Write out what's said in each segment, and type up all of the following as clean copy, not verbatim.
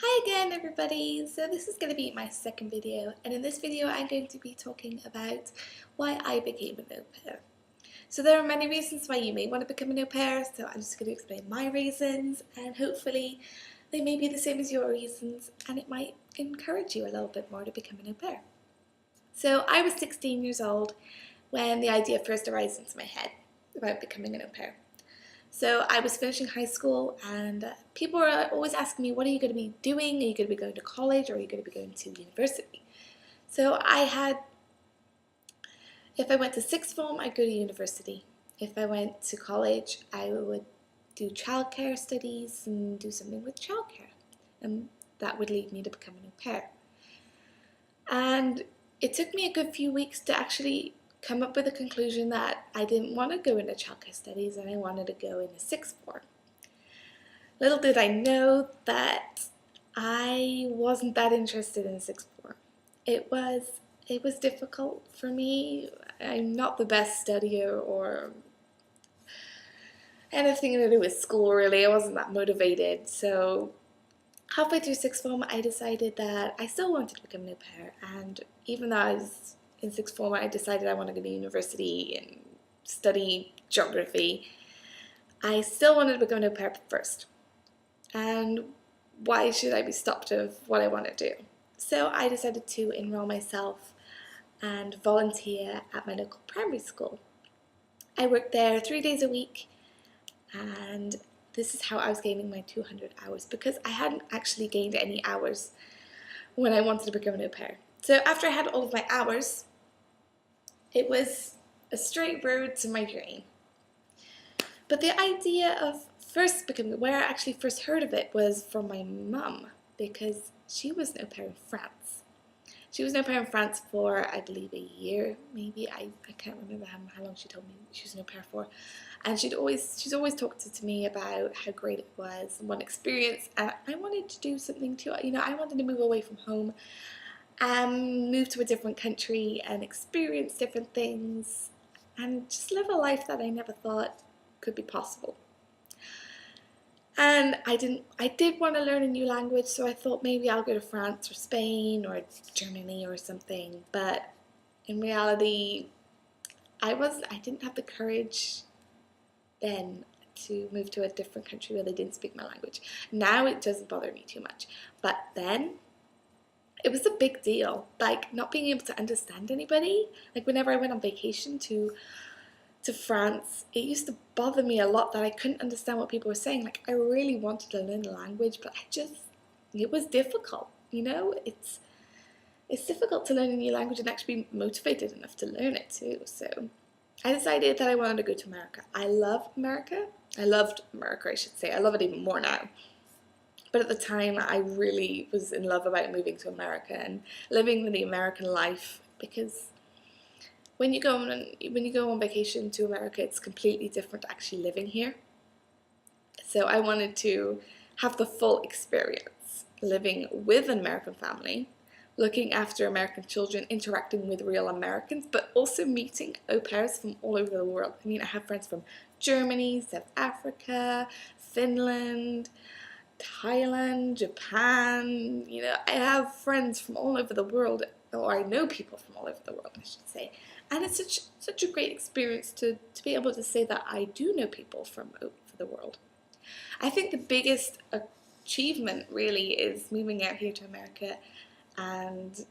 Hi again everybody! So this is going to be my second video, and in this video I'm going to be talking about why I became an au pair. So there are many reasons why you may want to become an au pair, so I'm just going to explain my reasons, and hopefully they may be the same as your reasons and it might encourage you a little bit more to become an au pair. So I was 16 years old when the idea first arose into my head about becoming an au pair. So I was finishing high school and people were always asking me, what are you going to be doing? Are you going to be going to college or are you going to be going to university? So if I went to sixth form, I'd go to university. If I went to college, I would do childcare studies and do something with childcare. And that would lead me to become an au pair. And it took me a good few weeks to actually come up with a conclusion that I didn't want to go into childcare studies and I wanted to go into sixth form. Little did I know that I wasn't that interested in sixth form. It was difficult for me. I'm not the best studier or anything to do with school really. I wasn't that motivated. So halfway through sixth form I decided that I still wanted to become an au pair, and even though I was in sixth form I decided I want to go to university and study geography, I still wanted to become an au pair first. And why should I be stopped of what I want to do? So I decided to enroll myself and volunteer at my local primary school. I worked there 3 days a week, and this is how I was gaining my 200 hours, because I hadn't actually gained any hours when I wanted to become an au pair. So after I had all of my hours, it was a straight road to my dream. But the idea of first becoming, where I actually first heard of it was from my mum, because she was an au pair in France. She was an au pair in France for, I believe, a year, maybe. I can't remember how long she told me she was an au pair for. And she's always talked to me about how great it was and what experience. And I wanted to do something too. I wanted to move away from home and move to a different country and experience different things and just live a life that I never thought could be possible. And I did want to learn a new language, so I thought maybe I'll go to France or Spain or Germany or something. But in reality, I didn't have the courage then to move to a different country where they didn't speak my language. Now it doesn't bother me too much. But then it was a big deal, like not being able to understand anybody. Like whenever I went on vacation to France, it used to bother me a lot that I couldn't understand what people were saying. Like I really wanted to learn the language, but it was difficult. It's difficult to learn a new language and actually be motivated enough to learn it too. So I decided that I wanted to go to America. I love America. I loved America, I should say. I love it even more now. But at the time, I really was in love about moving to America and living the American life, because when you go on vacation to America, it's completely different to actually living here. So I wanted to have the full experience, living with an American family, looking after American children, interacting with real Americans, but also meeting au pairs from all over the world. I mean, I have friends from Germany, South Africa, Finland, Thailand, Japan. I have friends from all over the world, or I know people from all over the world, I should say. And it's such a great experience to be able to say that I do know people from over the world. I think the biggest achievement really is moving out here to America and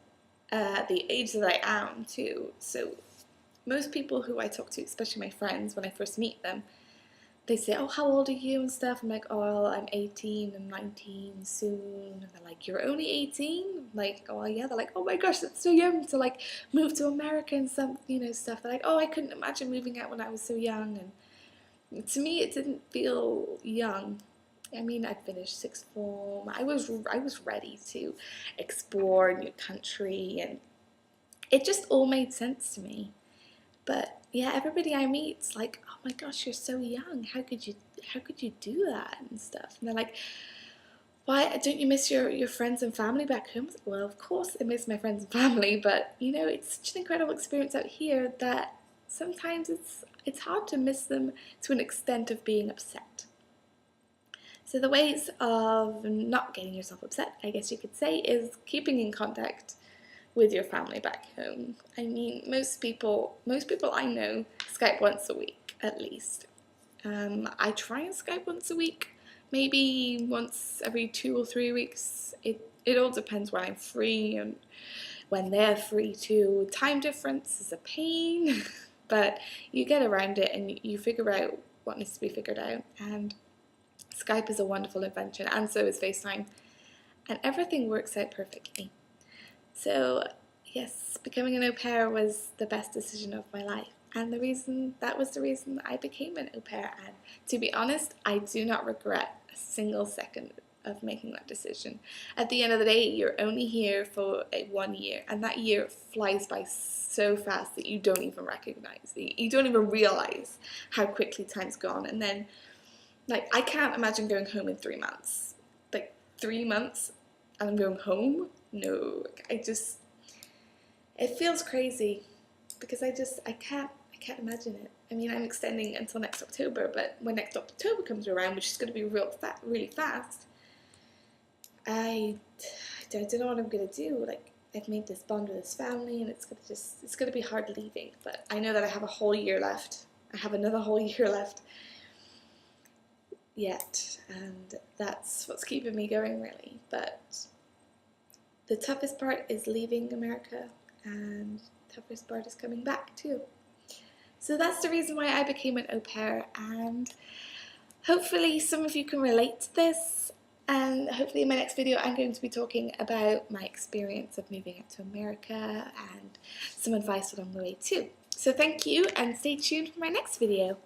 the age that I am too. So most people who I talk to, especially my friends, when I first meet them, they say, oh, how old are you and stuff? I'm like, oh, well, I'm 18 and 19 soon. And they're like, you're only 18? I'm like, oh, well, yeah. They're like, oh my gosh, that's so young to like move to America and some, stuff. They're like, oh, I couldn't imagine moving out when I was so young. And to me, it didn't feel young. I mean, I finished sixth form. I was ready to explore a new country, and it just all made sense to me. But yeah, everybody I meet's like, oh my gosh, you're so young. How could you do that and stuff? And they're like, why don't you miss your friends and family back home? Well, of course I miss my friends and family, but it's such an incredible experience out here that sometimes it's hard to miss them to an extent of being upset. So the ways of not getting yourself upset, I guess you could say, is keeping in contact with your family back home. I mean, most people I know Skype once a week at least. I try and Skype once a week, maybe once every 2 or 3 weeks. It all depends when I'm free and when they're free too. Time difference is a pain, but you get around it and you figure out what needs to be figured out. And Skype is a wonderful invention, and so is FaceTime, and everything works out perfectly. So yes, becoming an au pair was the best decision of my life, and that was the reason I became an au pair. And to be honest, I do not regret a single second of making that decision. At the end of the day, you're only here for 1 year, and that year flies by so fast that you don't even recognize it. You don't even realize how quickly time's gone. And then, like, I can't imagine going home in 3 months. Like, 3 months and I'm going home? No, it feels crazy because I can't imagine it. I mean, I'm extending until next October, but when next October comes around, which is going to be really fast, I don't know what I'm going to do. Like, I've made this bond with this family, and it's going to be hard leaving, but I know that I have a whole year left. I have another whole year left yet, and that's what's keeping me going, really. But the toughest part is leaving America, and the toughest part is coming back too. So that's the reason why I became an au pair, and hopefully some of you can relate to this, and hopefully in my next video I'm going to be talking about my experience of moving out to America and some advice along the way too. So thank you, and stay tuned for my next video.